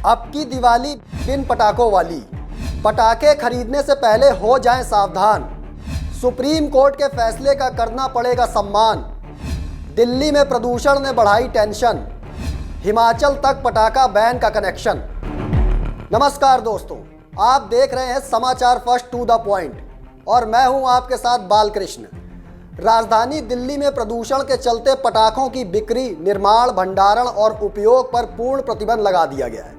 अब की दिवाली बिन पटाखों वाली। पटाखे खरीदने से पहले हो जाएं सावधान। सुप्रीम कोर्ट के फैसले का करना पड़ेगा सम्मान। दिल्ली में प्रदूषण ने बढ़ाई टेंशन। हिमाचल तक पटाखा बैन का कनेक्शन। नमस्कार दोस्तों, आप देख रहे हैं समाचार फर्स्ट टू द पॉइंट और मैं हूं आपके साथ बालकृष्ण। राजधानी दिल्ली में प्रदूषण के चलते पटाखों की बिक्री, निर्माण, भंडारण और उपयोग पर पूर्ण प्रतिबंध लगा दिया गया है।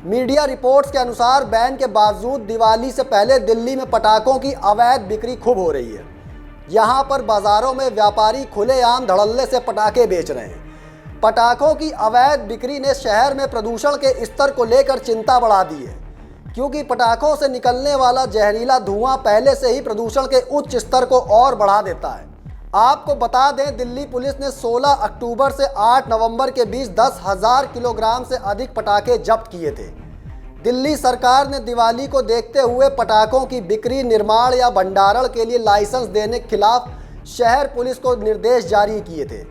मीडिया रिपोर्ट्स के अनुसार बैन के बावजूद दिवाली से पहले दिल्ली में पटाखों की अवैध बिक्री खूब हो रही है। यहाँ पर बाजारों में व्यापारी खुलेआम धड़ल्ले से पटाखे बेच रहे हैं। पटाखों की अवैध बिक्री ने शहर में प्रदूषण के स्तर को लेकर चिंता बढ़ा दी है, क्योंकि पटाखों से निकलने वाला जहरीला धुआं पहले से ही प्रदूषण के उच्च स्तर को और बढ़ा देता है। आपको बता दें, दिल्ली पुलिस ने 16 अक्टूबर से 8 नवंबर के बीच 10,000 किलोग्राम से अधिक पटाखे जब्त किए थे। दिल्ली सरकार ने दिवाली को देखते हुए पटाखों की बिक्री, निर्माण या भंडारण के लिए लाइसेंस देने के खिलाफ शहर पुलिस को निर्देश जारी किए थे।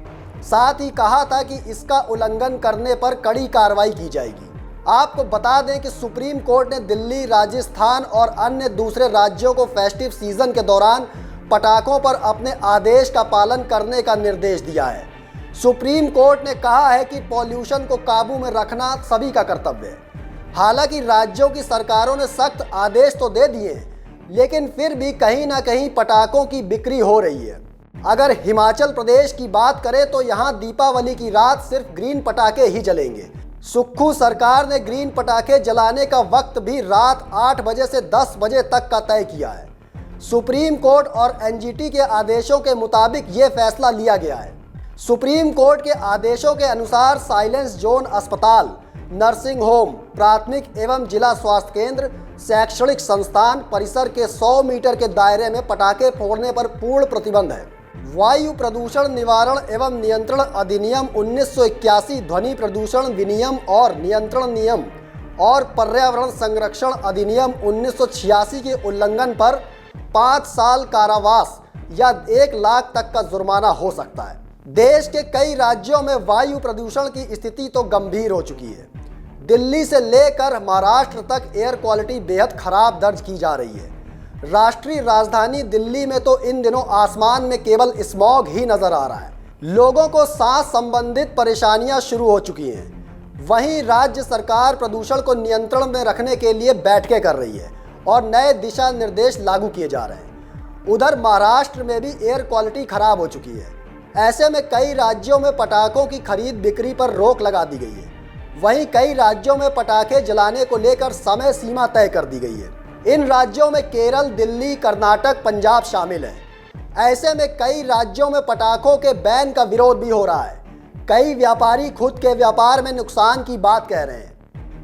साथ ही कहा था कि इसका उल्लंघन करने पर कड़ी कार्रवाई की जाएगी। आपको बता दें कि सुप्रीम कोर्ट ने दिल्ली, राजस्थान और अन्य दूसरे राज्यों को फेस्टिव सीजन के दौरान पटाखों पर अपने आदेश का पालन करने का निर्देश दिया है। सुप्रीम कोर्ट ने कहा है कि पॉल्यूशन को काबू में रखना सभी का कर्तव्य है। हालांकि राज्यों की सरकारों ने सख्त आदेश तो दे दिए हैं, लेकिन फिर भी कहीं ना कहीं पटाखों की बिक्री हो रही है। अगर हिमाचल प्रदेश की बात करें तो यहाँ दीपावली की रात सिर्फ ग्रीन पटाखे ही जलेंगे। सुक्खू सरकार ने ग्रीन पटाखे जलाने का वक्त भी रात 8 बजे से 10 बजे तक का तय किया है। सुप्रीम कोर्ट और एनजीटी के आदेशों के मुताबिक ये फैसला लिया गया है। सुप्रीम कोर्ट के आदेशों के अनुसार साइलेंस जोन अस्पताल, नर्सिंग होम, प्राथमिक एवं जिला स्वास्थ्य केंद्र, शैक्षणिक संस्थान परिसर के 100 मीटर के दायरे में पटाखे फोड़ने पर पूर्ण प्रतिबंध है। वायु प्रदूषण निवारण एवं नियंत्रण अधिनियम 1981, ध्वनि प्रदूषण विनियम और नियंत्रण नियम और पर्यावरण संरक्षण अधिनियम 1986 के उल्लंघन पर 5 साल कारावास या 1 लाख तक का जुर्माना हो सकता है। देश के कई राज्यों में वायु प्रदूषण की स्थिति तो गंभीर हो चुकी है। दिल्ली से लेकर महाराष्ट्र तक एयर क्वालिटी बेहद खराब दर्ज की जा रही है। राष्ट्रीय राजधानी दिल्ली में तो इन दिनों आसमान में केवल स्मॉग ही नजर आ रहा है। लोगों को सांस संबंधित परेशानियां शुरू हो चुकी हैं। वहीं राज्य सरकार प्रदूषण को नियंत्रण में रखने के लिए बैठकें कर रही है और नए दिशा निर्देश लागू किए जा रहे हैं। उधर महाराष्ट्र में भी एयर क्वालिटी खराब हो चुकी है। ऐसे में कई राज्यों में पटाखों की खरीद बिक्री पर रोक लगा दी गई है। वहीं कई राज्यों में पटाखे जलाने को लेकर समय सीमा तय कर दी गई है। इन राज्यों में केरल, दिल्ली, कर्नाटक, पंजाब शामिल हैं। ऐसे में कई राज्यों में पटाखों के बैन का विरोध भी हो रहा है। कई व्यापारी खुद के व्यापार में नुकसान की बात कह रहे हैं।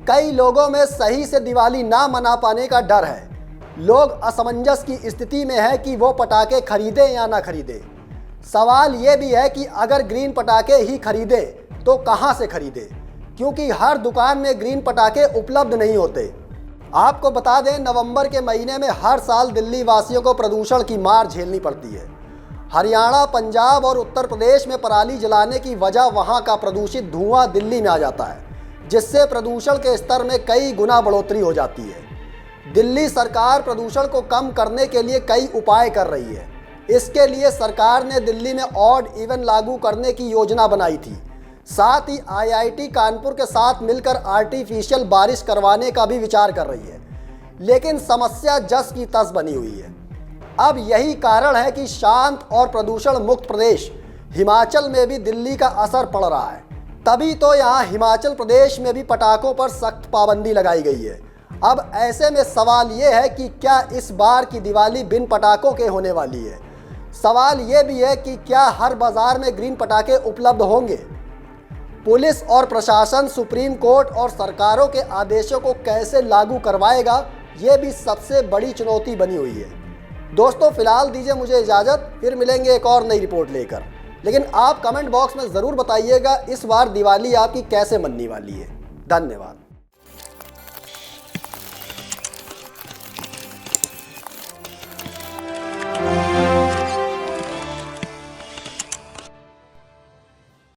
कई लोगों में सही से दिवाली ना मना पाने का डर है। लोग असमंजस की स्थिति में है कि वो पटाखे खरीदें या ना खरीदें। सवाल ये भी है कि अगर ग्रीन पटाखे ही खरीदें तो कहां से खरीदें, क्योंकि हर दुकान में ग्रीन पटाखे उपलब्ध नहीं होते। आपको बता दें, नवंबर के महीने में हर साल दिल्ली वासियों को प्रदूषण की मार झेलनी पड़ती है। हरियाणा, पंजाब और उत्तर प्रदेश में पराली जलाने की वजह वहां का प्रदूषित धुआं दिल्ली में आ जाता है, जिससे प्रदूषण के स्तर में कई गुना बढ़ोतरी हो जाती है। दिल्ली सरकार प्रदूषण को कम करने के लिए कई उपाय कर रही है। इसके लिए सरकार ने दिल्ली में ऑड इवन लागू करने की योजना बनाई थी। साथ ही आईआईटी कानपुर के साथ मिलकर आर्टिफिशियल बारिश करवाने का भी विचार कर रही है, लेकिन समस्या जस की तस बनी हुई है। अब यही कारण है कि शांत और प्रदूषण मुक्त प्रदेश हिमाचल में भी दिल्ली का असर पड़ रहा है। तभी तो यहाँ हिमाचल प्रदेश में भी पटाखों पर सख्त पाबंदी लगाई गई है। अब ऐसे में सवाल ये है कि क्या इस बार की दिवाली बिन पटाखों के होने वाली है? सवाल ये भी है कि क्या हर बाजार में ग्रीन पटाखे उपलब्ध होंगे? पुलिस और प्रशासन सुप्रीम कोर्ट और सरकारों के आदेशों को कैसे लागू करवाएगा, ये भी सबसे बड़ी चुनौती बनी हुई है। दोस्तों, फिलहाल दीजिए मुझे इजाज़त, फिर मिलेंगे एक और नई रिपोर्ट लेकर। लेकिन आप कमेंट बॉक्स में ज़रूर बताइएगा इस बार दिवाली आपकी कैसे मनने वाली है। धन्यवाद।